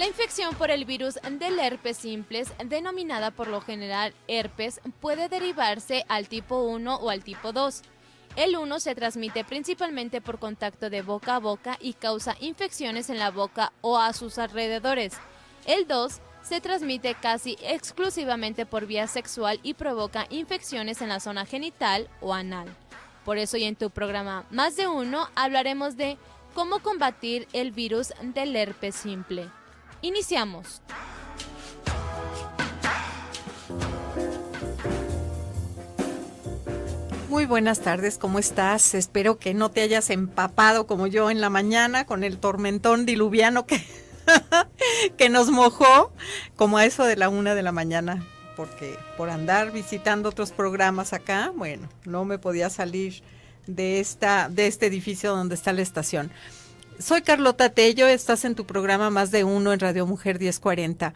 La infección por el virus del herpes simplex, denominada por lo general herpes, puede derivarse al tipo 1 o al tipo 2. El 1 se transmite principalmente por contacto de boca a boca y causa infecciones en la boca o a sus alrededores. El 2 se transmite casi exclusivamente por vía sexual y provoca infecciones en la zona genital o anal. Por eso hoy en tu programa Más de Uno hablaremos de cómo combatir el virus del herpes simple. Iniciamos. Muy buenas tardes, ¿cómo estás? Espero que no te hayas empapado como yo en la mañana con el tormentón diluviano que nos mojó como a eso de la 1 de la mañana, porque por andar visitando otros programas acá, bueno, no me podía salir de este edificio donde está la estación. Soy Carlota Tello, estás en tu programa Más de Uno en Radio Mujer 1040.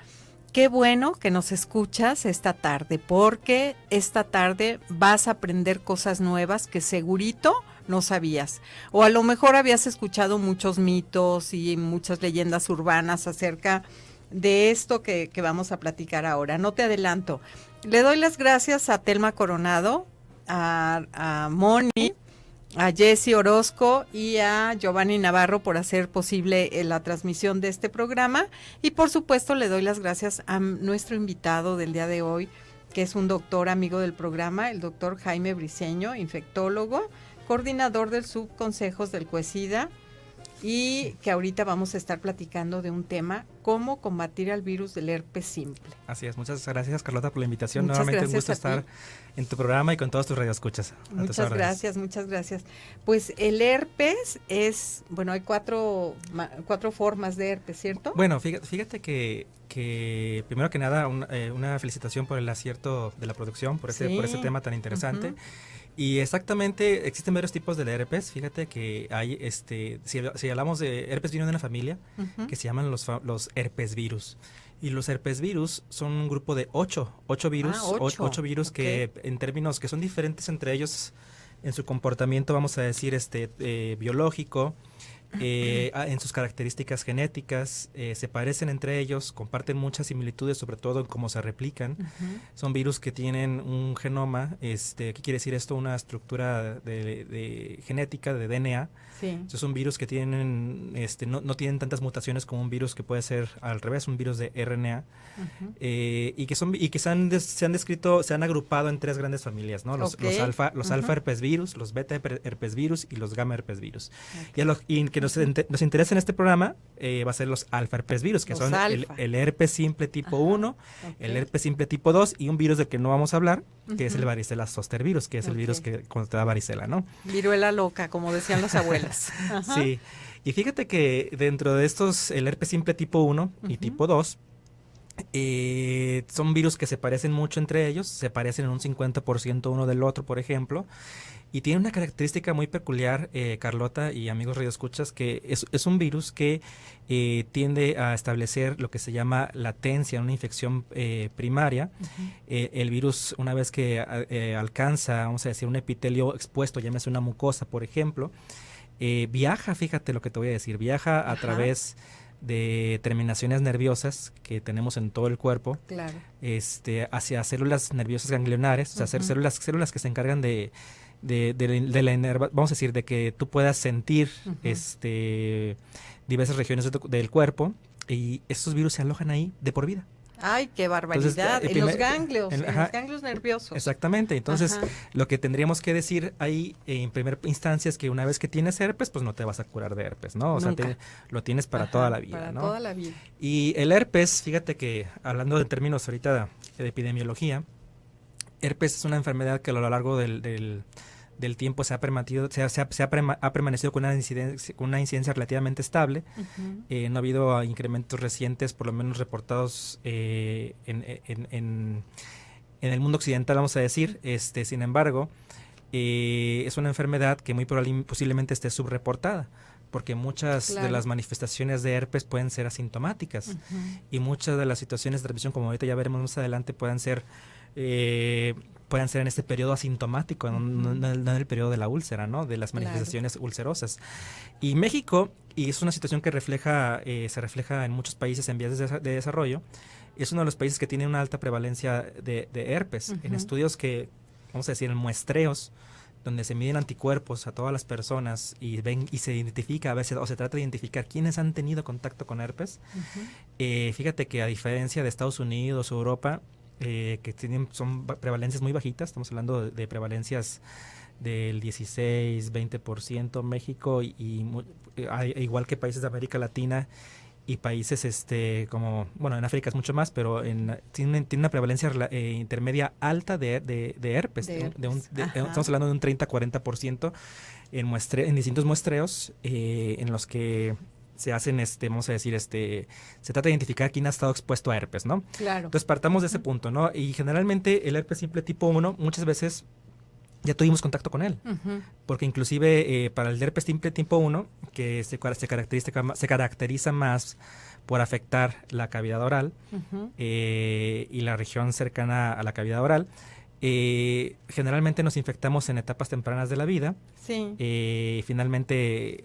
Qué bueno que nos escuchas esta tarde, porque esta tarde vas a aprender cosas nuevas que segurito no sabías. O a lo mejor habías escuchado muchos mitos y muchas leyendas urbanas acerca de esto que vamos a platicar ahora. No te adelanto. Le doy las gracias a Telma Coronado, a Moni, a Jessy Orozco y a Giovanni Navarro por hacer posible la transmisión de este programa, y por supuesto le doy las gracias a nuestro invitado del día de hoy, que es un doctor amigo del programa, el doctor Jaime Briceño, infectólogo, coordinador del subconsejos del COESIDA, y que ahorita vamos a estar platicando de un tema: cómo combatir al virus del herpes simple. Así es, muchas gracias, Carlota, por la invitación. Muchas Nuevamente un gracias gusto estar en tu programa y con todos tus radioescuchas. Muchas gracias. Pues el herpes es, bueno, hay cuatro formas de herpes, ¿cierto? Bueno, fíjate que primero que nada una felicitación por el acierto de la producción, por ese tema tan interesante. Uh-huh. Y exactamente, existen varios tipos de herpes. Fíjate que hay, si hablamos de herpes, viene de una familia uh-huh. que se llaman los herpes virus. Y los herpes virus son un grupo de 8 virus, 8 virus okay. que en términos que son diferentes entre ellos en su comportamiento, vamos a decir, biológico, en sus características genéticas, se parecen entre ellos, comparten muchas similitudes, sobre todo en cómo se replican. Uh-huh. Son virus que tienen un genoma, ¿qué quiere decir esto? Una estructura de genética, de DNA. Sí. Entonces son virus que tienen, no tienen tantas mutaciones como un virus que puede ser al revés, un virus de RNA. Uh-huh. Y que se han descrito, se han agrupado en 3 grandes familias, ¿no? Los alfa uh-huh. herpes virus, los beta herpes virus y los gamma herpes virus. Okay. Y que nos interesa en este programa va a ser los alfa herpes virus, que son el herpes simple tipo 1, okay. el herpes simple tipo 2 y un virus del que no vamos a hablar, que uh-huh. es el varicela zoster virus, que es el virus que cuando te da varicela, ¿no? Viruela loca, como decían las abuelas. Ajá. Sí, y fíjate que dentro de estos, el herpes simple tipo 1 uh-huh. y tipo 2, son virus que se parecen mucho entre ellos, se parecen en un 50% uno del otro, por ejemplo, y tiene una característica muy peculiar, Carlota y amigos radioescuchas, que es un virus que tiende a establecer lo que se llama latencia, una infección primaria. Uh-huh. El virus, una vez que alcanza, vamos a decir, un epitelio expuesto, llámese una mucosa, por ejemplo, viaja, fíjate lo que te voy a decir, viaja a través de terminaciones nerviosas que tenemos en todo el cuerpo, claro. Hacia células nerviosas ganglionares, uh-huh. o sea, células que se encargan de la vamos a decir, de que tú puedas sentir uh-huh. Diversas regiones del cuerpo, y estos virus se alojan ahí de por vida. ¡Ay, qué barbaridad! En los ganglios nerviosos. Exactamente. Entonces, ajá. lo que tendríamos que decir ahí en primera instancia es que una vez que tienes herpes, pues no te vas a curar de herpes, ¿no? O sea, lo tienes para toda la vida, ¿no? Toda la vida. Y el herpes, fíjate que, hablando de términos ahorita de epidemiología, herpes es una enfermedad que a lo largo del tiempo ha permanecido con una incidencia relativamente estable. Uh-huh. No ha habido incrementos recientes, por lo menos reportados en el mundo occidental, vamos a decir. Sin embargo, es una enfermedad que muy posiblemente esté subreportada, porque muchas de las manifestaciones de herpes pueden ser asintomáticas, uh-huh. y muchas de las situaciones de transmisión, como ahorita ya veremos más adelante, pueden ser en este periodo asintomático, uh-huh. no en el periodo de la úlcera, ¿no? De las manifestaciones ulcerosas. Y México y es una situación que se refleja en muchos países en vías de desarrollo. Es uno de los países que tiene una alta prevalencia de herpes. En estudios que, vamos a decir, en muestreos, donde se miden anticuerpos a todas las personas y ven y se identifica a veces, o se trata de identificar quiénes han tenido contacto con herpes. Fíjate que a diferencia de Estados Unidos o Europa, que son prevalencias muy bajitas, estamos hablando de prevalencias del 16, 20%, México igual que países de América Latina y países como, bueno, en África es mucho más, pero tiene una prevalencia intermedia alta de herpes. Estamos hablando de un 30-40% en distintos muestreos en los que se hacen, vamos a decir, se trata de identificar quién ha estado expuesto a herpes, ¿no? Claro. Entonces partamos de ese punto, ¿no? Y generalmente el herpes simple tipo 1 muchas veces ya tuvimos contacto con él, porque inclusive para el herpes simple tipo 1, que se caracteriza más por afectar la cavidad oral y la región cercana a la cavidad oral, generalmente nos infectamos en etapas tempranas de la vida. Sí. Finalmente,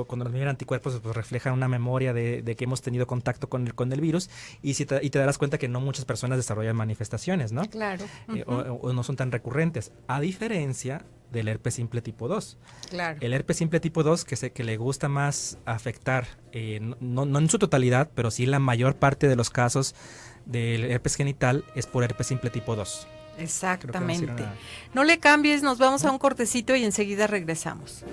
cuando nos miden anticuerpos, pues reflejan una memoria de que hemos tenido contacto con el virus y te darás cuenta que no muchas personas desarrollan manifestaciones, ¿no? Claro. O no son tan recurrentes, a diferencia del herpes simple tipo 2. Claro. El herpes simple tipo 2, que le gusta más afectar, no en su totalidad, pero sí la mayor parte de los casos del herpes genital es por herpes simple tipo 2. Exactamente. No le cambies, nos vamos a un cortecito y enseguida regresamos.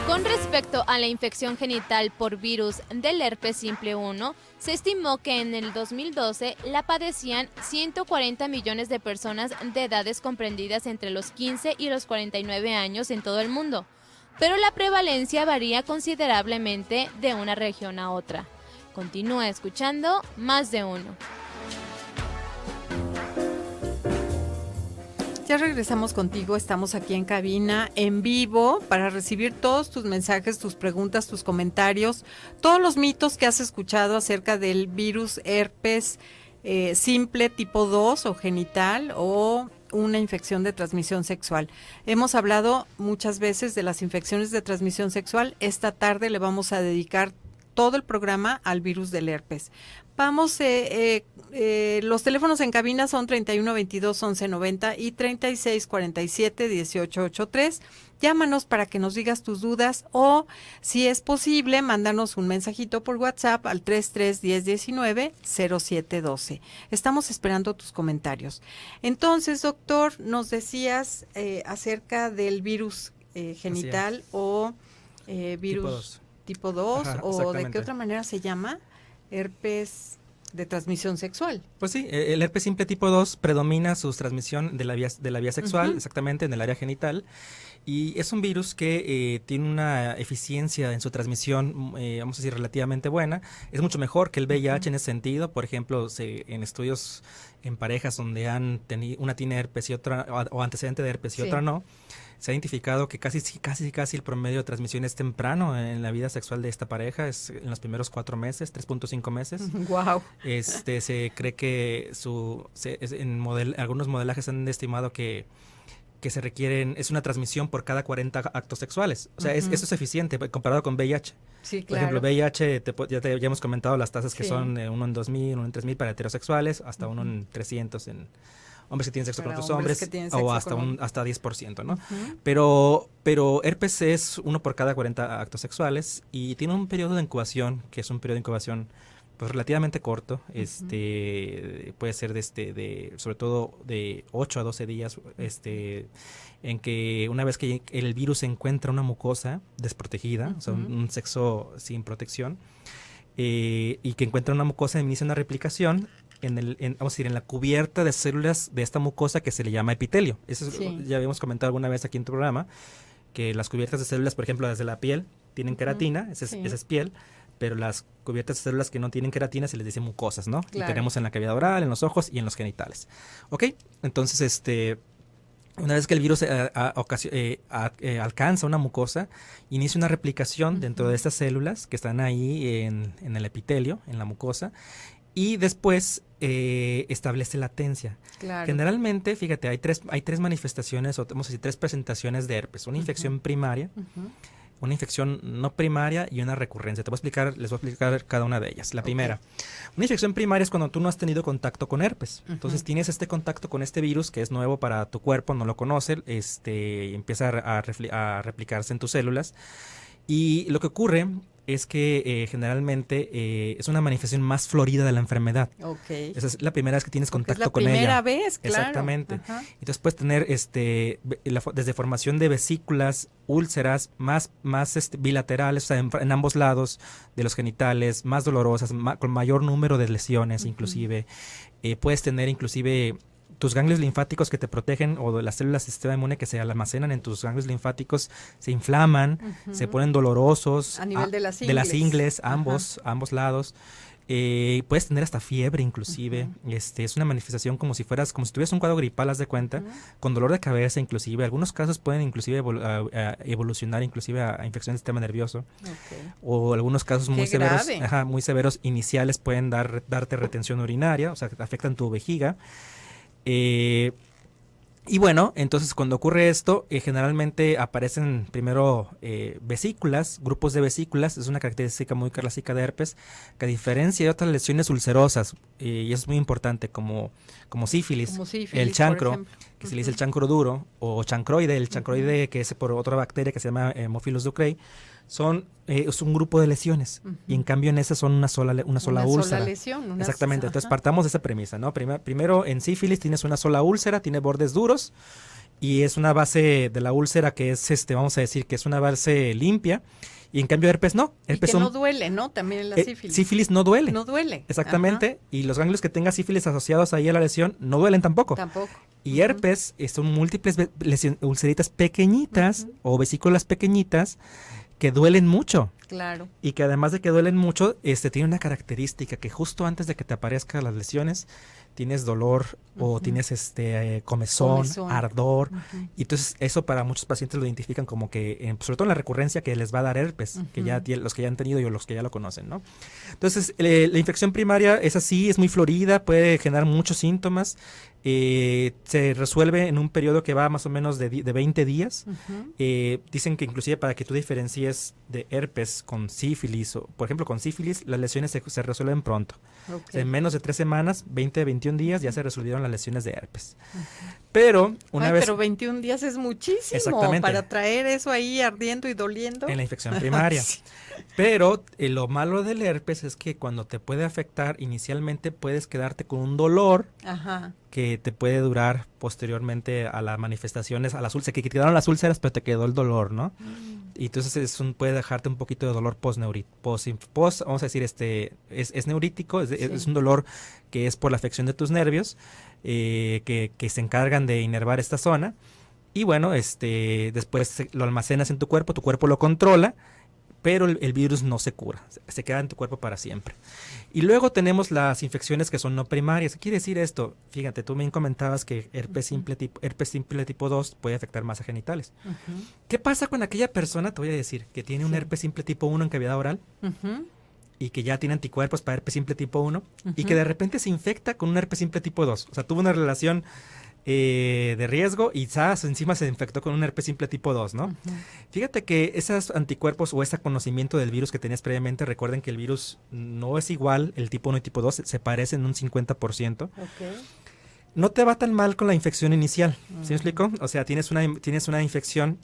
Con respecto a la infección genital por virus del herpes simple 1, se estimó que en el 2012 la padecían 140 millones de personas de edades comprendidas entre los 15 y los 49 años en todo el mundo, pero la prevalencia varía considerablemente de una región a otra. Continúa escuchando Más de Uno. Ya regresamos contigo, estamos aquí en cabina, en vivo, para recibir todos tus mensajes, tus preguntas, tus comentarios, todos los mitos que has escuchado acerca del virus herpes simple tipo 2 o genital o una infección de transmisión sexual. Hemos hablado muchas veces de las infecciones de transmisión sexual. Esta tarde le vamos a dedicar todo el programa al virus del herpes. Vamos, los teléfonos en cabina son 3122-1190 y 3647-1883. Llámanos para que nos digas tus dudas o, si es posible, mándanos un mensajito por WhatsApp al 331019-0712. Estamos esperando tus comentarios. Entonces, doctor, nos decías acerca del virus genital o virus tipo 2 o de qué otra manera se llama, herpes de transmisión sexual. Pues sí, el herpes simple tipo 2 predomina su transmisión de la vía sexual, exactamente en el área genital, y es un virus que tiene una eficiencia en su transmisión, vamos a decir, relativamente buena. Es mucho mejor que el VIH en ese sentido. Por ejemplo, en estudios en parejas donde una tiene herpes y otra, o antecedente de herpes y otra no, se ha identificado que casi el promedio de transmisión es temprano en la vida sexual de esta pareja, es en los primeros 4 meses, 3.5 meses. Wow. Se cree que algunos modelajes han estimado que se requieren, es una transmisión por cada 40 actos sexuales. O sea, eso es eficiente comparado con VIH. Sí, claro. Por ejemplo, VIH, ya hemos comentado las tasas que son uno en 2,000, uno en 3,000 para heterosexuales, hasta uno en 300 en hombres que tienen sexo con otros hombres, o hasta 10%, ¿no? Pero herpes es uno por cada 40 actos sexuales y tiene un periodo de incubación, que es un periodo de incubación pues relativamente corto, puede ser sobre todo de 8 a 12 días, en que una vez que el virus encuentra una mucosa desprotegida, o sea, un sexo sin protección, y que encuentra una mucosa, inicia una replicación vamos a decir, en la cubierta de células de esta mucosa que se le llama epitelio. Eso ya habíamos comentado alguna vez aquí en tu programa, que las cubiertas de células, por ejemplo, desde la piel, tienen queratina, esa es piel, pero las cubiertas de células que no tienen queratina se les dice mucosas, ¿no? Claro. Y tenemos en la cavidad oral, en los ojos y en los genitales. ¿Ok? Entonces, una vez que el virus alcanza una mucosa, inicia una replicación dentro de estas células que están ahí en el epitelio, en la mucosa, y después establece latencia. Claro. Generalmente, fíjate, hay tres manifestaciones, o vamos a decir, tres presentaciones de herpes. Una infección primaria, una infección no primaria y una recurrencia. Les voy a explicar cada una de ellas. La primera, una infección primaria es cuando tú no has tenido contacto con herpes. Entonces tienes este contacto con este virus que es nuevo para tu cuerpo, no lo conoce, empieza a replicarse en tus células. Y lo que ocurre es que generalmente es una manifestación más florida de la enfermedad. Okay. Esa es la primera vez que tienes contacto con ella. Es la primera ella. vez, claro. Exactamente. Ajá. Entonces puedes tener desde formación de vesículas, úlceras, más bilaterales, o sea, en ambos lados de los genitales, más dolorosas, con mayor número de lesiones, inclusive. Puedes tener inclusive tus ganglios linfáticos que te protegen, o las células del sistema inmune que se almacenan en tus ganglios linfáticos, se inflaman, se ponen dolorosos. A nivel de las ingles. De las ingles, ambos lados. Puedes tener hasta fiebre inclusive. Es una manifestación como si tuvieras un cuadro gripal, haz de cuenta, con dolor de cabeza inclusive. Algunos casos pueden inclusive evolucionar inclusive a infección del sistema nervioso. O algunos casos muy severos, muy severos iniciales pueden darte retención urinaria, o sea, afectan tu vejiga. Y bueno, entonces cuando ocurre esto, generalmente aparecen primero vesículas, grupos de vesículas. Es una característica muy clásica de herpes, que a diferencia de otras lesiones ulcerosas, y es muy importante, como sífilis, el chancro, que se le dice el chancro duro, o chancroide, el chancroide que es por otra bacteria que se llama Haemophilus ducreyi, es un grupo de lesiones, y en cambio en esas son una sola úlcera. Sola lesión. Exactamente, entonces partamos de esa premisa, ¿no? Primero en sífilis tienes una sola úlcera, tiene bordes duros, y es una base de la úlcera que es, vamos a decir que es una base limpia, y en cambio herpes no. Herpes y que no duele, ¿no? También en la sífilis. Sífilis no duele. No duele. Exactamente, y los ganglios que tenga sífilis asociados ahí a la lesión no duelen tampoco. Tampoco. Y herpes son múltiples ulceritas pequeñitas o vesículas pequeñitas que duelen mucho. Claro. Y que además de que duelen mucho, tiene una característica que justo antes de que te aparezcan las lesiones, tienes dolor o tienes comezón, ardor. Y entonces eso para muchos pacientes lo identifican como que, sobre todo en la recurrencia, que les va a dar herpes, que ya los que ya han tenido y los que ya lo conocen, ¿no? Entonces, la infección primaria es así, es muy florida, puede generar muchos síntomas. Se resuelve en un periodo que va más o menos de 20 días. Dicen que inclusive para que tú diferencies de herpes con sífilis, o por ejemplo con sífilis, las lesiones se resuelven pronto. En menos de 3 semanas, 21 días, ya se resolvieron las lesiones de herpes. Pero pero 21 días es muchísimo para traer eso ahí ardiendo y doliendo. En la infección primaria. Sí. Pero lo malo del herpes es que cuando te puede afectar, inicialmente puedes quedarte con un dolor que te puede durar posteriormente a las manifestaciones, a las úlceras, que quedaron las úlceras, pero te quedó el dolor, ¿no? Y entonces puede dejarte un poquito de dolor vamos a decir, es neurítico, es un dolor que es por la afección de tus nervios, que se encargan de inervar esta zona. Y bueno, después lo almacenas en tu cuerpo lo controla, pero el virus no se cura, se queda en tu cuerpo para siempre. Y luego tenemos las infecciones que son no primarias. ¿Qué quiere decir esto? Fíjate, tú me comentabas que herpes simple tipo 2 puede afectar más a genitales. ¿Qué pasa con aquella persona, te voy a decir, que tiene un herpes simple tipo 1 en cavidad oral? Y que ya tiene anticuerpos para herpes simple tipo 1, y que de repente se infecta con un herpes simple tipo 2. O sea, tuvo una relación de riesgo y encima se infectó con un herpes simple tipo 2, ¿no? Fíjate que esos anticuerpos o ese conocimiento del virus que tenías previamente, recuerden que el virus no es igual, el tipo 1 y tipo 2 se parecen en un 50%. No te va tan mal con la infección inicial, ¿sí me explico? O sea, tienes una infección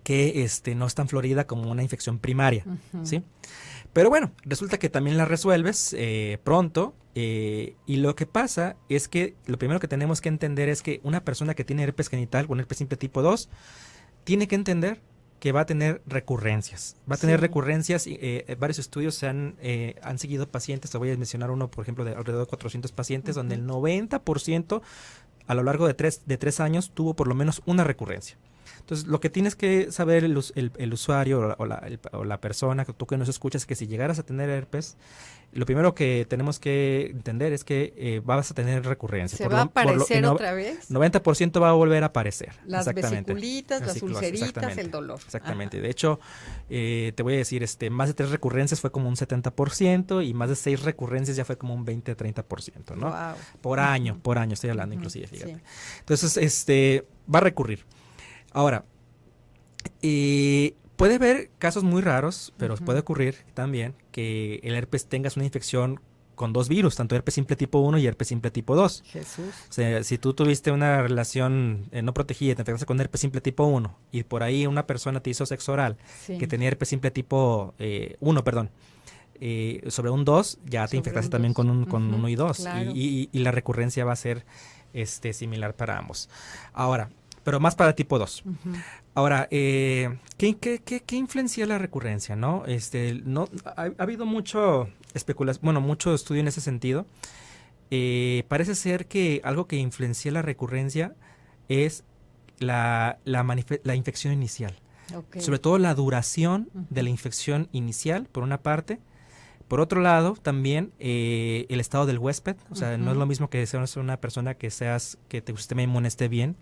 que no es tan florida como una infección primaria, ¿sí? Pero bueno, resulta que también la resuelves pronto, y lo que pasa es que lo primero que tenemos que entender es que una persona que tiene herpes genital o herpes simple tipo 2 tiene que entender que va a tener recurrencias. Va a tener recurrencias, varios estudios han seguido pacientes, te voy a mencionar uno, por ejemplo, de alrededor de 400 pacientes, donde el 90% a lo largo de tres años tuvo por lo menos una recurrencia. Entonces, lo que tienes que saber el usuario o la persona, tú que nos escuchas, es que si llegaras a tener herpes, lo primero que tenemos que entender es que vas a tener recurrencia. ¿Se va a aparecer otra vez? 90% va a volver a aparecer. Las vesiculitas, las ulceritas, el dolor. Exactamente. Ajá. De hecho, te voy a decir, más de 3 recurrencias fue como un 70% y más de 6 recurrencias ya fue como un 20-30%, ¿no? Wow. Por año estoy hablando inclusive, fíjate. Sí. Entonces, va a recurrir. Ahora, puede haber casos muy raros, pero puede ocurrir también que el herpes tengas una infección con 2 virus, tanto herpes simple tipo 1 y herpes simple tipo 2. Jesús. O sea, si tú tuviste una relación no protegida, te infectaste con herpes simple tipo 1 y por ahí una persona te hizo sexo oral que tenía herpes simple tipo 1, sobre un 2, ya te infectaste también con 1 y 2. Claro. Y la recurrencia va a ser similar para ambos. Ahora, pero más para tipo 2. Ahora, ¿qué influencia la recurrencia? ¿No? Ha habido mucho mucho estudio en ese sentido. Parece ser que algo que influencia la recurrencia es la infección inicial. Okay. Sobre todo la duración de la infección inicial, por una parte. Por otro lado, también el estado del huésped. O sea, no es lo mismo que seas una persona que tu sistema inmune esté bien.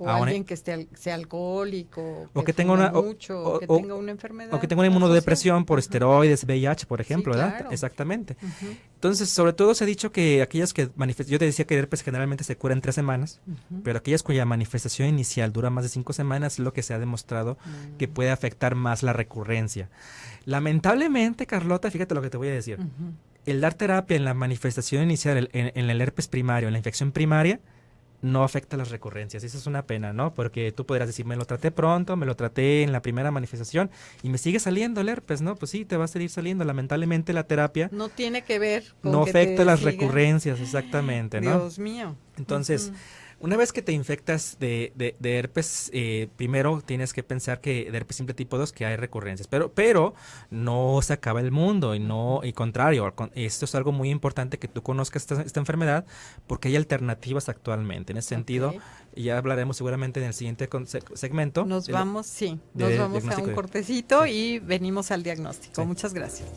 O alguien que sea alcohólico, que tenga mucho, que tenga una enfermedad. O que tenga una inmunodepresión por esteroides, VIH, por ejemplo, sí, ¿verdad? Claro. Exactamente. Entonces, sobre todo se ha dicho que aquellas que yo te decía que el herpes generalmente se cura en 3 semanas, pero aquellas cuya manifestación inicial dura más de 5 semanas es lo que se ha demostrado que puede afectar más la recurrencia. Lamentablemente, Carlota, fíjate lo que te voy a decir. El dar terapia en la manifestación inicial, en el herpes primario, en la infección primaria, no afecta las recurrencias. Esa es una pena, ¿no? Porque tú podrás decir, me lo traté pronto, me lo traté en la primera manifestación y me sigue saliendo el herpes, ¿no? Pues sí, te va a seguir saliendo. Lamentablemente la terapia no tiene que ver con no afecta las recurrencias, exactamente, ¿no? Dios mío. Entonces, una vez que te infectas de herpes, primero tienes que pensar que de herpes simple tipo 2 que hay recurrencias, pero no se acaba el mundo y contrario, esto es algo muy importante que tú conozcas esta enfermedad porque hay alternativas actualmente. En ese sentido, ya hablaremos seguramente en el siguiente segmento. Nos vamos a un cortecito y venimos al diagnóstico. Sí. Muchas gracias.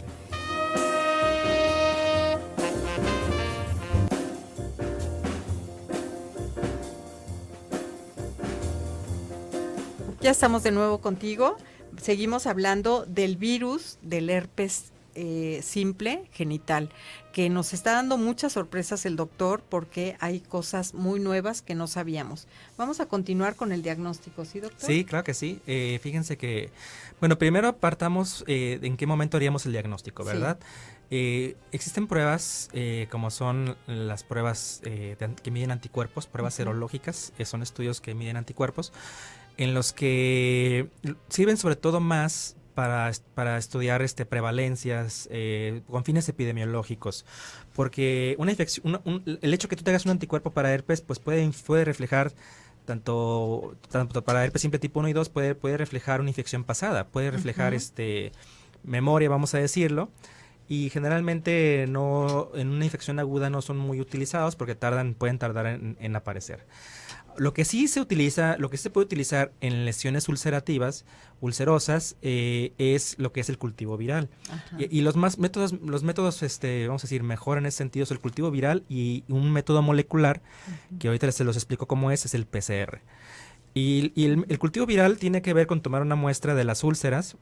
Ya estamos de nuevo contigo. Seguimos hablando del virus del herpes simple genital, que nos está dando muchas sorpresas el doctor porque hay cosas muy nuevas que no sabíamos. Vamos a continuar con el diagnóstico, ¿sí, doctor? Sí, claro que sí. Fíjense que, primero apartamos en qué momento haríamos el diagnóstico, ¿verdad? Sí. Existen pruebas como son las pruebas que miden anticuerpos, pruebas serológicas, son estudios que miden anticuerpos, en los que sirven sobre todo más para estudiar prevalencias con fines epidemiológicos, porque una infección, el hecho que tú tengas un anticuerpo para herpes, pues puede reflejar tanto para herpes simple tipo 1 y 2 puede reflejar una infección pasada, puede reflejar memoria, vamos a decirlo. Y generalmente en una infección aguda no son muy utilizados porque pueden tardar en aparecer. Lo que sí se puede utilizar en lesiones ulcerosas, es lo que es el cultivo viral. Y los métodos, vamos a decir, mejor en ese sentido es el cultivo viral y un método molecular, que ahorita se los explico cómo es el PCR. Y el cultivo viral tiene que ver con tomar una muestra de las úlceras,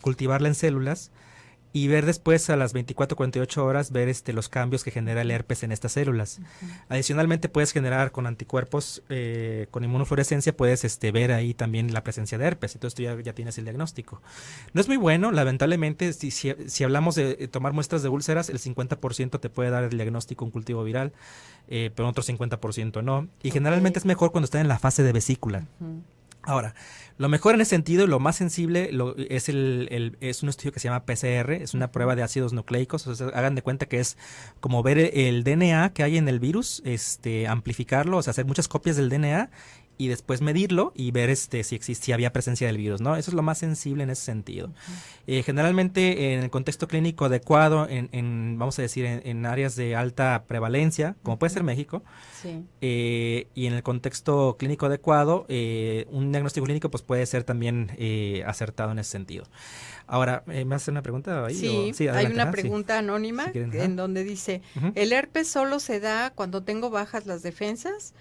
cultivarla en células, y ver después a las 24-48 horas, ver los cambios que genera el herpes en estas células. Adicionalmente puedes generar con anticuerpos, con inmunofluorescencia, puedes ver ahí también la presencia de herpes. Entonces tú ya tienes el diagnóstico. No es muy bueno, lamentablemente, si hablamos de tomar muestras de úlceras, el 50% te puede dar el diagnóstico un cultivo viral, pero otro 50% no. Y generalmente es mejor cuando está en la fase de vesícula. Ahora, lo mejor en ese sentido, lo más sensible es un estudio que se llama PCR, es una prueba de ácidos nucleicos. O sea, hagan de cuenta que es como ver el DNA que hay en el virus, amplificarlo, o sea, hacer muchas copias del DNA y después medirlo y ver si había presencia del virus, ¿no? Eso es lo más sensible en ese sentido. Generalmente en el contexto clínico adecuado, vamos a decir, en áreas de alta prevalencia, como puede ser México, Sí. Y en el contexto clínico adecuado, un diagnóstico clínico pues puede ser también acertado en ese sentido. Ahora, ¿me vas a hacer una pregunta ahí? Sí, Adelante, hay una sí. pregunta anónima Si quieren, en donde dice, Ujú. ¿el herpes solo se da cuando tengo bajas las defensas?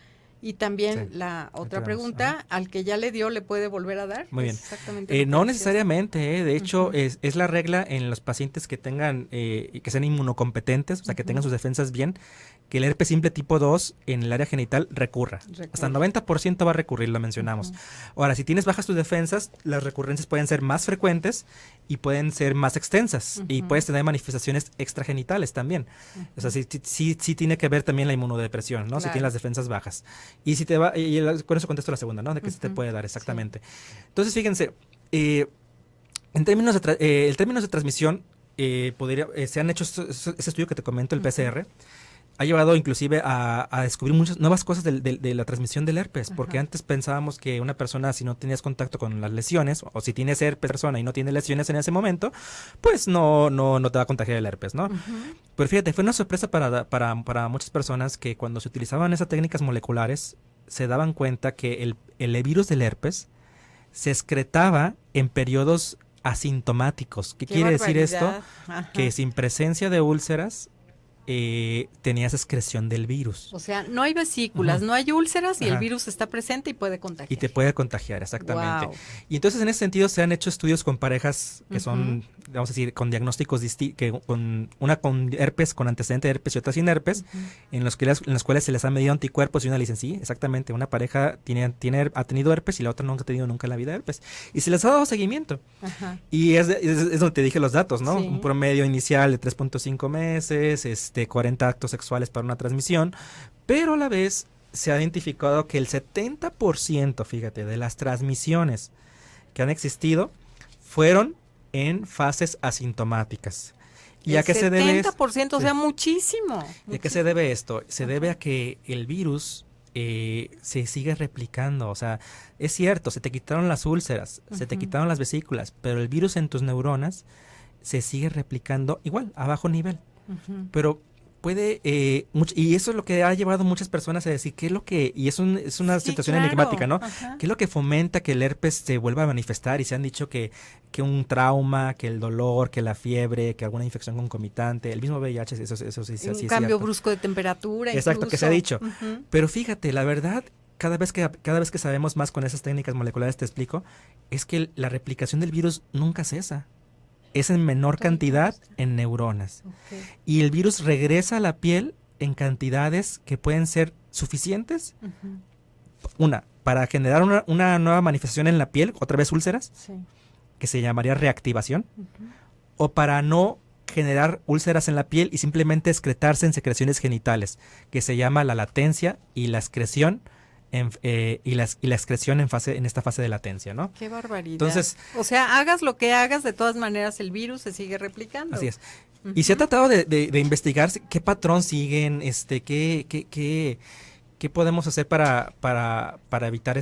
Y también Sí, la otra tenemos, pregunta, ¿al que ya le dio le puede volver a dar? Muy bien. Es exactamente lo que No decías. necesariamente, de hecho, Ujú. es la regla en los pacientes que tengan, que sean inmunocompetentes, o sea, que tengan sus defensas bien, que el herpes simple tipo 2 en el área genital recurra. Hasta el 90% va a recurrir, lo mencionamos. Ahora, si tienes bajas tus defensas, las recurrencias pueden ser más frecuentes y pueden ser más extensas y puedes tener manifestaciones extragenitales también. O sea, sí tiene que ver también la inmunodepresión, ¿no? Si Claro. tienes las defensas bajas. Y si te va, con eso contesto la segunda, ¿no? De que se te puede dar exactamente. Entonces, fíjense, en términos de transmisión, se han hecho ese estudio que te comento, el PCR, ha llevado inclusive a descubrir muchas nuevas cosas de la transmisión del herpes, porque antes pensábamos que una persona, si no tenías contacto con las lesiones, o si tienes herpes persona y no tiene lesiones en ese momento, pues no te va a contagiar el herpes, ¿no? Pero fíjate, fue una sorpresa para muchas personas que cuando se utilizaban esas técnicas moleculares, se daban cuenta que el virus del herpes se excretaba en periodos asintomáticos. ¿Qué quiere decir esto? Que sin presencia de úlceras tenías excreción del virus. O sea, no hay vesículas, no hay úlceras y el virus está presente y puede contagiar. Y te puede contagiar, exactamente. Wow. Y entonces en ese sentido se han hecho estudios con parejas que son, vamos a decir, con diagnósticos una con herpes, con antecedente de herpes y otra sin herpes, en los cuales se les han medido anticuerpos y una le dicen, sí, exactamente, una pareja ha tenido herpes y la otra no ha tenido nunca en la vida herpes. Y se les ha dado seguimiento. Y es donde te dije los datos, ¿no? Sí. Un promedio inicial de 3.5 meses, 40 actos sexuales para una transmisión, pero a la vez se ha identificado que el 70%, fíjate, de las transmisiones que han existido fueron en fases asintomáticas. ¿Y a qué se debe esto? 70%, o sea, muchísimo. ¿Y a qué se debe esto? Se debe a que el virus se sigue replicando. O sea, es cierto, se te quitaron las úlceras, se te quitaron las vesículas, pero el virus en tus neuronas se sigue replicando igual, a bajo nivel. Pero puede, y eso es lo que ha llevado a muchas personas a decir, ¿qué es lo que, y es una situación enigmática, ¿no? ¿Qué es lo que fomenta que el herpes se vuelva a manifestar? Y se han dicho que un trauma, que el dolor, que la fiebre, que alguna infección concomitante, el mismo VIH, eso sí es Un cambio cierto. brusco de temperatura. Exacto, incluso. que se ha dicho. Pero fíjate, la verdad, cada vez que sabemos más con esas técnicas moleculares, te explico, es que la replicación del virus nunca cesa. Es en menor cantidad en neuronas. Y el virus regresa a la piel en cantidades que pueden ser suficientes. Para generar una nueva manifestación en la piel, otra vez úlceras, que se llamaría reactivación, o para no generar úlceras en la piel y simplemente excretarse en secreciones genitales, que se llama la latencia y la excreción. Y la excreción en esta fase de latencia, ¿no? Qué barbaridad. Entonces, o sea, hagas lo que hagas, de todas maneras el virus se sigue replicando. Así es. Y se ha tratado de investigar qué patrón siguen, qué podemos hacer para evitar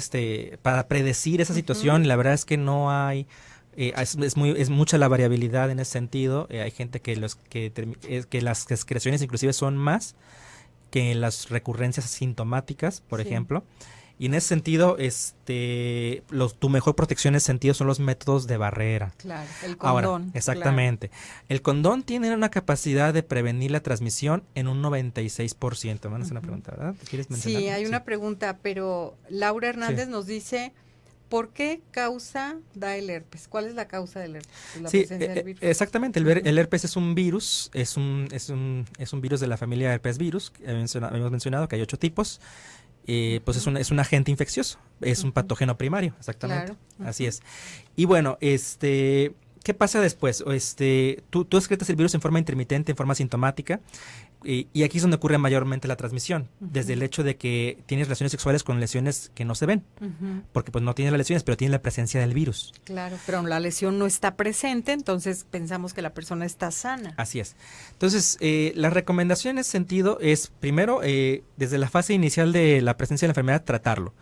para predecir esa situación. La verdad es que no hay, es mucha la variabilidad en ese sentido. Hay gente que las excreciones inclusive son más que las recurrencias asintomáticas, por ejemplo. Y en ese sentido, tu mejor protección en ese sentido son los métodos de barrera. Claro, el condón. Ahora, exactamente. Claro. El condón tiene una capacidad de prevenir la transmisión en un 96%. Me van a hacer una pregunta, ¿verdad? ¿Quieres mencionar? Sí, hay una pregunta, pero Laura Hernández nos dice, ¿por qué causa da el herpes? ¿Cuál es la causa del herpes? La presencia del virus. Exactamente. El herpes es un virus, es un virus de la familia herpes virus. Habíamos mencionado que hay 8 tipos. Pues es un agente infeccioso, es un patógeno primario, exactamente. Claro. Así es. Y bueno, ¿qué pasa después? Tú excretas el virus en forma intermitente, en forma asintomática. Y aquí es donde ocurre mayormente la transmisión, desde el hecho de que tienes relaciones sexuales con lesiones que no se ven, porque pues no tienes las lesiones, pero tienes la presencia del virus. Claro, pero la lesión no está presente, entonces pensamos que la persona está sana. Así es. Entonces, la recomendación en ese sentido es, primero, desde la fase inicial de la presencia de la enfermedad, tratarlo.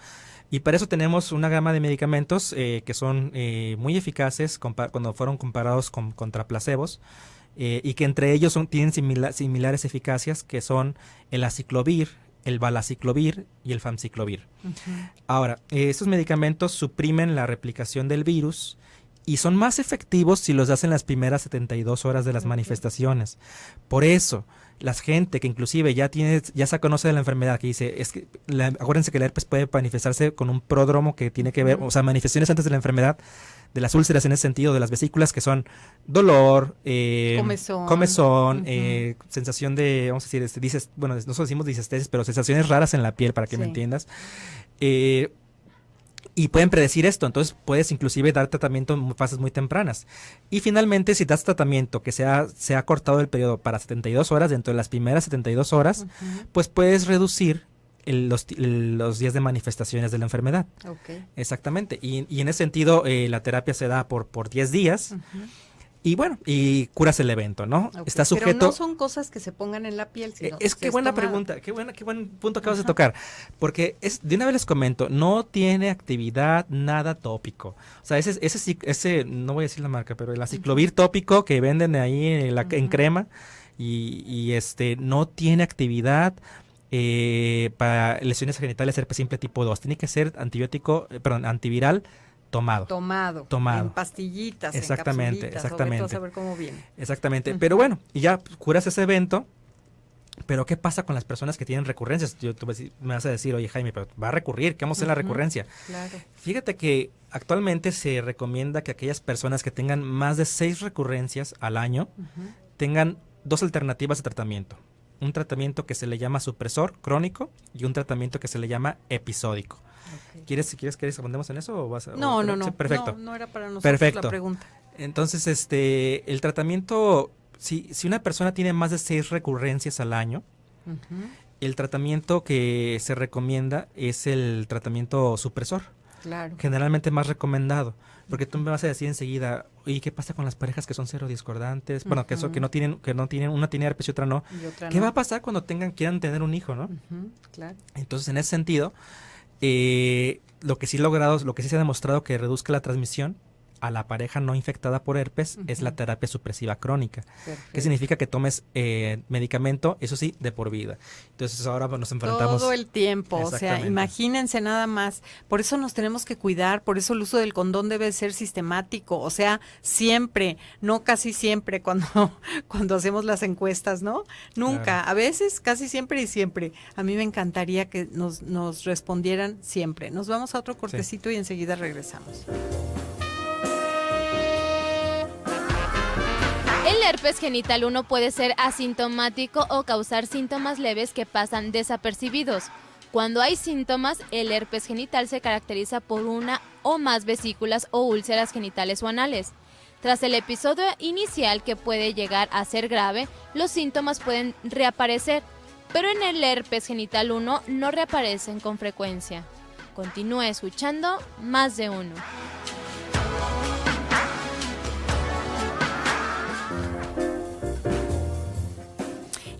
Y para eso tenemos una gama de medicamentos que son muy eficaces cuando fueron comparados contra placebos, y que entre ellos tienen similares eficacias, que son el aciclovir, el valaciclovir y el famciclovir. Ahora, estos medicamentos suprimen la replicación del virus y son más efectivos si los hacen las primeras 72 horas de las manifestaciones. Por eso, la gente que inclusive ya se conoce de la enfermedad, que dice, acuérdense que el herpes puede manifestarse con un pródromo que tiene que ver, o sea, manifestaciones antes de la enfermedad, de las úlceras en ese sentido, de las vesículas, que son dolor, comezón, sensación de, vamos a decir, nosotros decimos disestesis, pero sensaciones raras en la piel, para que me entiendas. Y pueden predecir esto, entonces puedes inclusive dar tratamiento en fases muy tempranas. Y finalmente, si das tratamiento que se ha cortado el periodo para 72 horas, dentro de las primeras 72 horas, pues puedes reducir los días de manifestaciones de la enfermedad. Exactamente. Y en ese sentido, la terapia se da por 10 días. Y bueno, y curas el evento, ¿no? Está sujeto. Pero no son cosas que se pongan en la piel, sino qué buena pregunta, qué buen punto acabas de tocar, porque de una vez les comento, no tiene actividad nada tópico. O sea, ese no voy a decir la marca, pero el aciclovir tópico que venden ahí en crema, y no tiene actividad para lesiones genitales herpes simple tipo 2. Tiene que ser antiviral tomado. En pastillitas, exactamente, en capsulitas, exactamente. O a saber cómo viene. Exactamente. Pero bueno, y ya curas ese evento, pero ¿qué pasa con las personas que tienen recurrencias? Me vas a decir, oye, Jaime, pero va a recurrir, ¿qué vamos a hacer en la recurrencia? Claro. Fíjate que actualmente se recomienda que aquellas personas que tengan más de 6 recurrencias al año tengan 2 alternativas de tratamiento. Un tratamiento que se le llama supresor crónico y un tratamiento que se le llama episódico. ¿Quieres que respondamos en eso? ¿O No. Sí, perfecto. No era para nosotros la pregunta. Entonces, el tratamiento, si una persona tiene más de 6 recurrencias al año, el tratamiento que se recomienda es el tratamiento supresor. Claro. Generalmente más recomendado. Porque tú me vas a decir enseguida, ¿y qué pasa con las parejas que son serodiscordantes? Bueno, que no tienen, una tiene herpes y otra no. ¿Qué va a pasar cuando quieran tener un hijo, no? Claro. Entonces, en ese sentido, lo que sí se ha demostrado que reduzca la transmisión a la pareja no infectada por herpes es la terapia supresiva crónica. Perfecto. Que significa que tomes medicamento, eso sí, de por vida. Entonces ahora nos enfrentamos todo el tiempo, o sea, imagínense nada más. Por eso nos tenemos que cuidar, por eso el uso del condón debe ser sistemático, o sea, siempre, no casi siempre cuando hacemos las encuestas, ¿no? Nunca, claro. A veces, casi siempre y siempre. A mí me encantaría que nos respondieran siempre. Nos vamos a otro cortecito y enseguida regresamos. El herpes genital 1 puede ser asintomático o causar síntomas leves que pasan desapercibidos. Cuando hay síntomas, el herpes genital se caracteriza por una o más vesículas o úlceras genitales o anales. Tras el episodio inicial, que puede llegar a ser grave, los síntomas pueden reaparecer, pero en el herpes genital 1 no reaparecen con frecuencia. Continúe escuchando Más de Uno.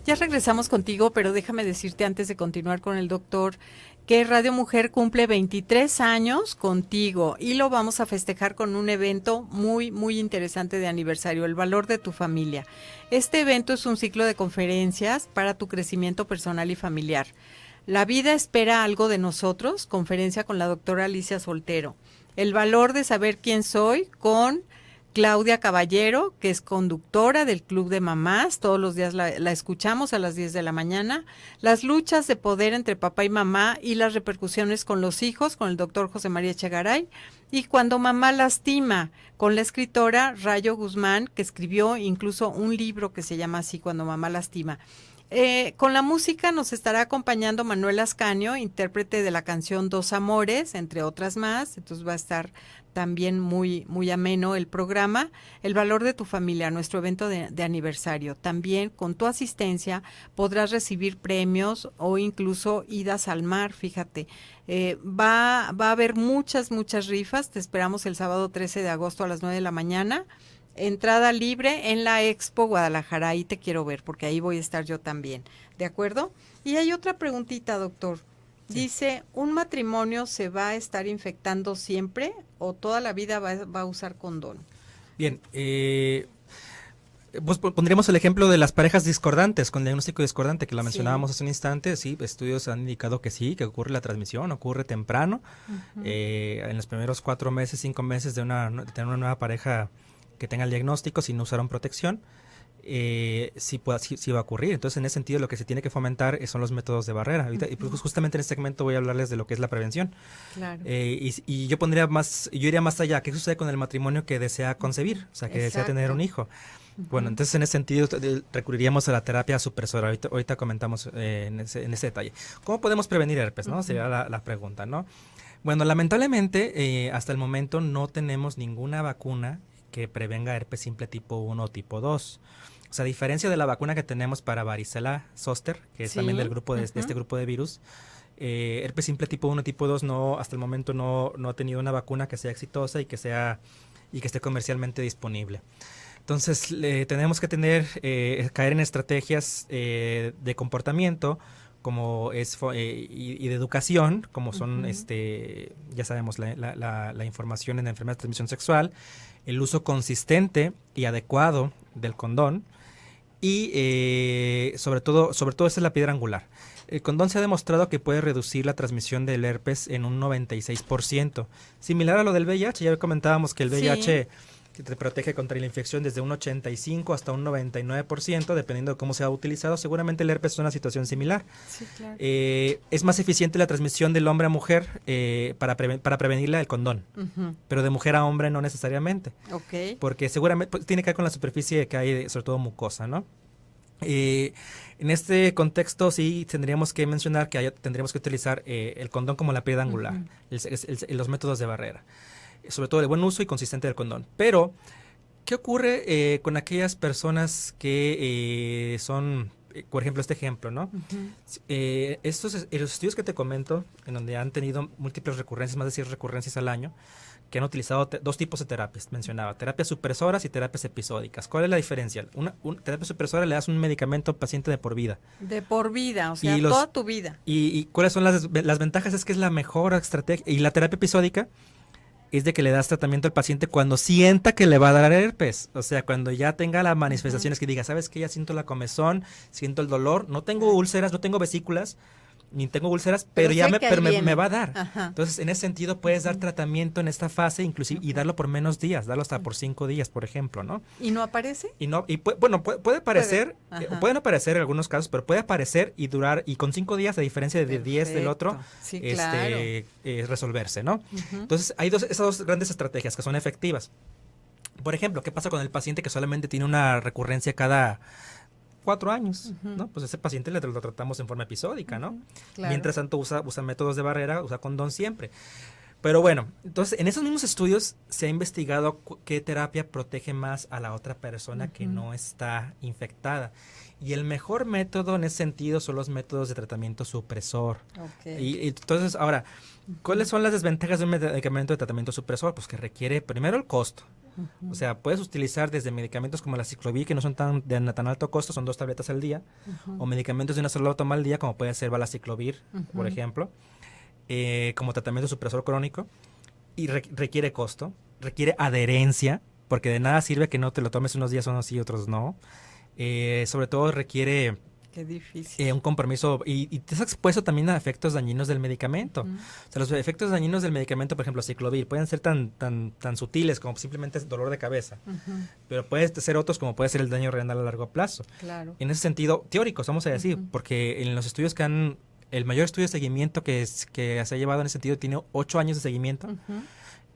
Ya regresamos contigo, pero déjame decirte antes de continuar con el doctor que Radio Mujer cumple 23 años contigo y lo vamos a festejar con un evento muy, muy interesante de aniversario, El Valor de tu Familia. Este evento es un ciclo de conferencias para tu crecimiento personal y familiar. La vida espera algo de nosotros, conferencia con la doctora Alicia Soltero. El valor de saber quién soy con Claudia Caballero, que es conductora del Club de Mamás, todos los días la escuchamos a las 10 de la mañana, las luchas de poder entre papá y mamá y las repercusiones con los hijos, con el doctor José María Echegaray, y Cuando mamá lastima, con la escritora Rayo Guzmán, que escribió incluso un libro que se llama así, Cuando mamá lastima. Con la música nos estará acompañando Manuel Ascanio, intérprete de la canción Dos Amores, entre otras más, entonces va a estar también muy, muy ameno el programa. El Valor de tu Familia, nuestro evento de aniversario. También con tu asistencia podrás recibir premios o incluso idas al mar, fíjate. Va a haber muchas rifas, te esperamos el sábado 13 de agosto a las 9 de la mañana. Entrada libre en la Expo Guadalajara, ahí te quiero ver porque ahí voy a estar yo también, ¿de acuerdo? Y hay otra preguntita, doctor. Dice, ¿un matrimonio se va a estar infectando siempre o toda la vida va a usar condón? Bien, pues pondríamos el ejemplo de las parejas discordantes, con diagnóstico discordante, que lo mencionábamos hace un instante. Sí, estudios han indicado que sí, que ocurre la transmisión, ocurre temprano, en los primeros 4 meses, 5 meses de tener una nueva pareja que tenga el diagnóstico sin usaron protección. Sí va a ocurrir. Entonces, en ese sentido, lo que se tiene que fomentar son los métodos de barrera. Ahorita, y pues justamente en este segmento voy a hablarles de lo que es la prevención. Claro. Y yo iría más allá. ¿Qué sucede con el matrimonio que desea concebir? O sea, que desea tener un hijo. Bueno, entonces en ese sentido recurriríamos a la terapia supresora. Ahorita comentamos en ese detalle. ¿Cómo podemos prevenir herpes? ¿No? Sería la pregunta, ¿no? Bueno, lamentablemente, hasta el momento no tenemos ninguna vacuna que prevenga herpes simple tipo 1 o tipo 2. O sea, a diferencia de la vacuna que tenemos para varicela zoster, que es también del grupo de este grupo de virus, herpes simple tipo 1 y tipo 2 hasta el momento no ha tenido una vacuna que sea exitosa y que esté comercialmente disponible. Entonces, tenemos que caer en estrategias de comportamiento como y de educación, como son, ya sabemos, la información en la enfermedad de transmisión sexual, el uso consistente y adecuado del condón y sobre todo esa es la piedra angular. El condón se ha demostrado que puede reducir la transmisión del herpes en un 96%. Similar a lo del VIH, ya comentábamos que el VIH te protege contra la infección desde un 85 hasta un 99%, dependiendo de cómo se ha utilizado. Seguramente el herpes es una situación similar. Sí, claro. Es más eficiente la transmisión del hombre a mujer para prevenirla del condón, pero de mujer a hombre no necesariamente. Okay. Porque seguramente tiene que ver con la superficie que hay, sobre todo mucosa, ¿no? En este contexto sí tendríamos que mencionar que tendríamos que utilizar el condón como la piedra angular, los métodos de barrera, sobre todo el buen uso y consistente del condón. Pero, ¿qué ocurre con aquellas personas que son, por ejemplo, este ejemplo, ¿no? Los estudios que te comento, en donde han tenido múltiples recurrencias, más de 10 recurrencias al año, que han utilizado 2 tipos de terapias, mencionaba, terapias supresoras y terapias episódicas. ¿Cuál es la diferencia? Una terapia supresora le das un medicamento al paciente de por vida. De por vida, o sea, toda tu vida. ¿Y cuáles son las ventajas? Es que es la mejor estrategia. Y la terapia episódica es de que le das tratamiento al paciente cuando sienta que le va a dar herpes. O sea, cuando ya tenga las manifestaciones que diga, ¿sabes qué? Ya siento la comezón, siento el dolor, no tengo úlceras, no tengo vesículas, ni tengo úlceras, pero me va a dar. Ajá. Entonces, en ese sentido, puedes dar tratamiento en esta fase, inclusive, y darlo por menos días, darlo hasta por 5 días, por ejemplo, ¿no? ¿Y no aparece? Puede aparecer, pueden aparecer en algunos casos, pero puede aparecer y durar, y con 5 días, a diferencia de 10 del otro, sí, claro. Resolverse, ¿no? Entonces, hay esas dos grandes estrategias que son efectivas. Por ejemplo, ¿qué pasa con el paciente que solamente tiene una recurrencia cada 4 años, ¿no? Pues ese paciente lo tratamos en forma episódica, ¿no? Claro. Mientras tanto usa métodos de barrera, usa condón siempre. Pero bueno, entonces en esos mismos estudios se ha investigado qué terapia protege más a la otra persona que no está infectada. Y el mejor método en ese sentido son los métodos de tratamiento supresor. Y entonces, ahora, ¿cuáles son las desventajas de un medicamento de tratamiento supresor? Pues que requiere primero el costo. O sea, puedes utilizar desde medicamentos como la ciclovir, que no son de tan alto costo, son 2 tabletas al día, o medicamentos de una sola toma al día, como puede ser valaciclovir, por ejemplo, como tratamiento supresor crónico, y requiere costo, requiere adherencia, porque de nada sirve que no te lo tomes unos días, unos sí, otros no. Sobre todo requiere Qué difícil. un compromiso y te has expuesto también a efectos dañinos del medicamento. O sea, los efectos dañinos del medicamento, por ejemplo, ciclovir, pueden ser tan sutiles como simplemente dolor de cabeza, pero pueden ser otros como puede ser el daño renal a largo plazo. Claro. En ese sentido, teóricos, vamos a decir, porque en los estudios el mayor estudio de seguimiento que se ha llevado en ese sentido tiene 8 años de seguimiento.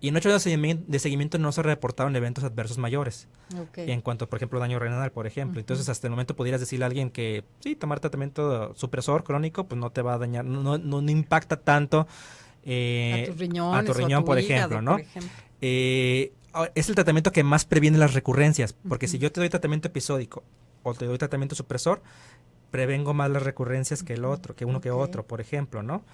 Y en 8 años de seguimiento no se reportaron eventos adversos mayores. En cuanto, por ejemplo, daño renal, por ejemplo. Entonces, hasta el momento pudieras decirle a alguien que sí, tomar tratamiento supresor crónico, pues no te va a dañar, no impacta tanto a tus riñones, a tu riñón, por ejemplo, ¿no? Por ejemplo. Es el tratamiento que más previene las recurrencias, porque si yo te doy tratamiento episódico o te doy tratamiento supresor, prevengo más las recurrencias que el otro, que uno que otro, por ejemplo, ¿no?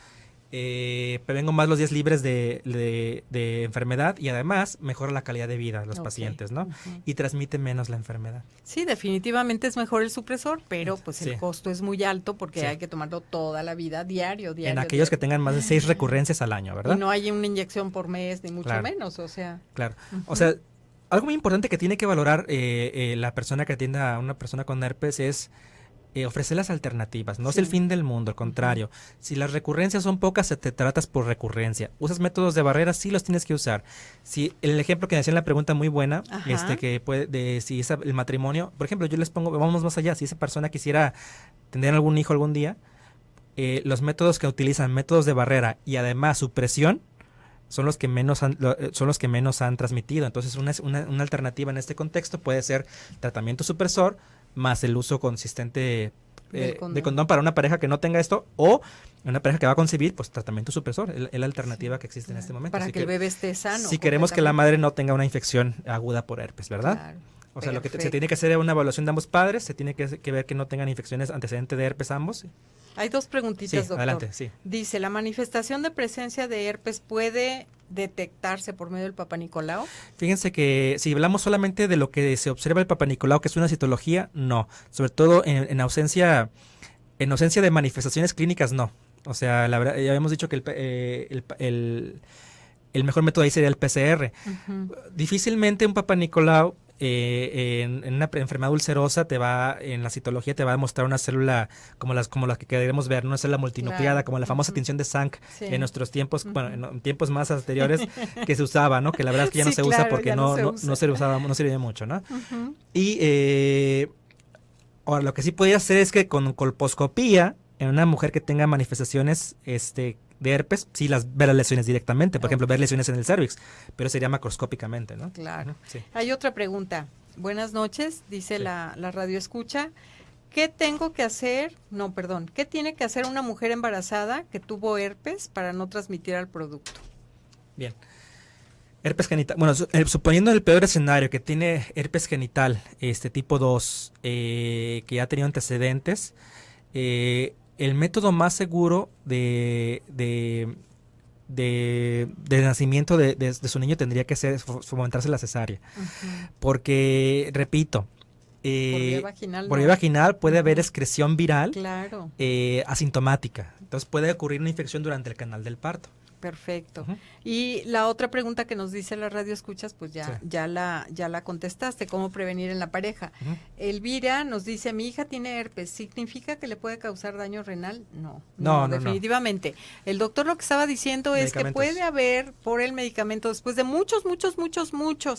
prevengo más los días libres de enfermedad y además mejora la calidad de vida de los pacientes, ¿no? Y transmite menos la enfermedad. Sí, definitivamente es mejor el supresor, pero pues el costo es muy alto porque hay que tomarlo toda la vida, diario. En aquellos que tengan más de 6 recurrencias al año, ¿verdad? Y no hay una inyección por mes, ni mucho menos, o sea. Claro, o sea, algo muy importante que tiene que valorar la persona que atienda a una persona con herpes es ofrecer las alternativas. No es el fin del mundo, al contrario. Si las recurrencias son pocas, te tratas por recurrencia. ¿Usas métodos de barrera? Sí, los tienes que usar. Si el ejemplo que me hacían la pregunta muy buena, que puede, si es el matrimonio, por ejemplo, yo les pongo, vamos más allá, si esa persona quisiera tener algún hijo algún día, los métodos que utilizan, métodos de barrera y además supresión, son los que menos han transmitido. Entonces, una alternativa en este contexto puede ser tratamiento supresor más el uso consistente de condón para una pareja que no tenga esto, o una pareja que va a concebir, pues tratamiento supresor, es la alternativa que existe en este momento. Para que el bebé esté sano. Si queremos que la madre no tenga una infección aguda por herpes, ¿verdad? Claro. O sea, lo que se tiene que hacer es una evaluación de ambos padres, se tiene que ver que no tengan infecciones antecedentes de herpes ambos. Hay 2 preguntitas, doctor. Adelante, sí. Dice, ¿la manifestación de presencia de herpes puede detectarse por medio del Papá Nicolau? Fíjense que si hablamos solamente de lo que se observa el Papá Nicolau, que es una citología, no. Sobre todo en ausencia de manifestaciones clínicas, no. O sea, la verdad, ya habíamos dicho que el mejor método ahí sería el PCR. Difícilmente un Papá Nicolau en una enfermedad ulcerosa en la citología te va a mostrar una célula como las que queremos ver, una célula multinucleada, como la famosa tinción de Sank en nuestros tiempos, bueno, en tiempos más anteriores que se usaba, ¿no? Que la verdad es que ya no se usa porque no se usaba, no sirve mucho, ¿no? Y ahora lo que sí podría hacer es que con colposcopía en una mujer que tenga manifestaciones de herpes, sí ver las lesiones directamente, por ejemplo, ver lesiones en el cervix, pero sería macroscópicamente, ¿no? Claro. Sí. Hay otra pregunta. Buenas noches, dice la radio escucha. ¿Qué tiene que hacer una mujer embarazada que tuvo herpes para no transmitir al producto? Bien. Herpes genital. Bueno, suponiendo el peor escenario, que tiene herpes genital, tipo 2, que ya ha tenido antecedentes, el método más seguro de nacimiento de su niño tendría que ser fomentarse la cesárea. Porque, repito, por vía vaginal puede haber excreción viral asintomática. Entonces puede ocurrir una infección durante el canal del parto. Perfecto. Y la otra pregunta que nos dice la radio escuchas, pues ya la contestaste, ¿cómo prevenir en la pareja? Elvira nos dice, mi hija tiene herpes, ¿significa que le puede causar daño renal? No, definitivamente. El doctor lo que estaba diciendo es que puede haber por el medicamento, después de muchos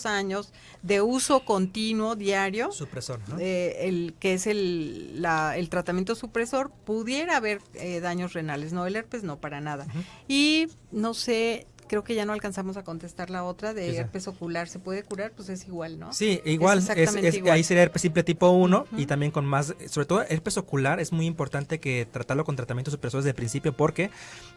años de uso continuo, diario, supresor, ¿no? Que es el tratamiento supresor, pudiera haber daños renales, no, el herpes no, para nada. Y no sé, creo que ya no alcanzamos a contestar la otra de herpes ocular. ¿Se puede curar? Pues es igual, ¿no? Sí, igual. Igual. Ahí sería herpes simple tipo 1 y también con más, sobre todo herpes ocular, es muy importante que tratarlo con tratamientos supresores desde el principio porque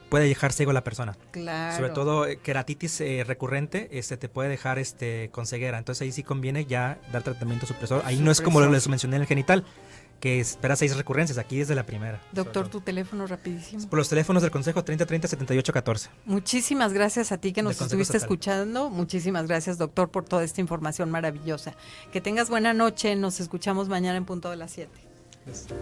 puede dejar ciego a la persona. Claro. Sobre todo queratitis recurrente te puede dejar con ceguera. Entonces ahí sí conviene ya dar tratamiento supresor. Ahí no es como les mencioné en el genital, que espera 6 recurrencias, aquí desde la primera. Doctor, tu teléfono rapidísimo. Por los teléfonos del Consejo 3030-7814. Muchísimas gracias a ti que nos estuviste escuchando. Muchísimas gracias, doctor, por toda esta información maravillosa. Que tengas buena noche, nos escuchamos mañana en punto de las 7. Gracias.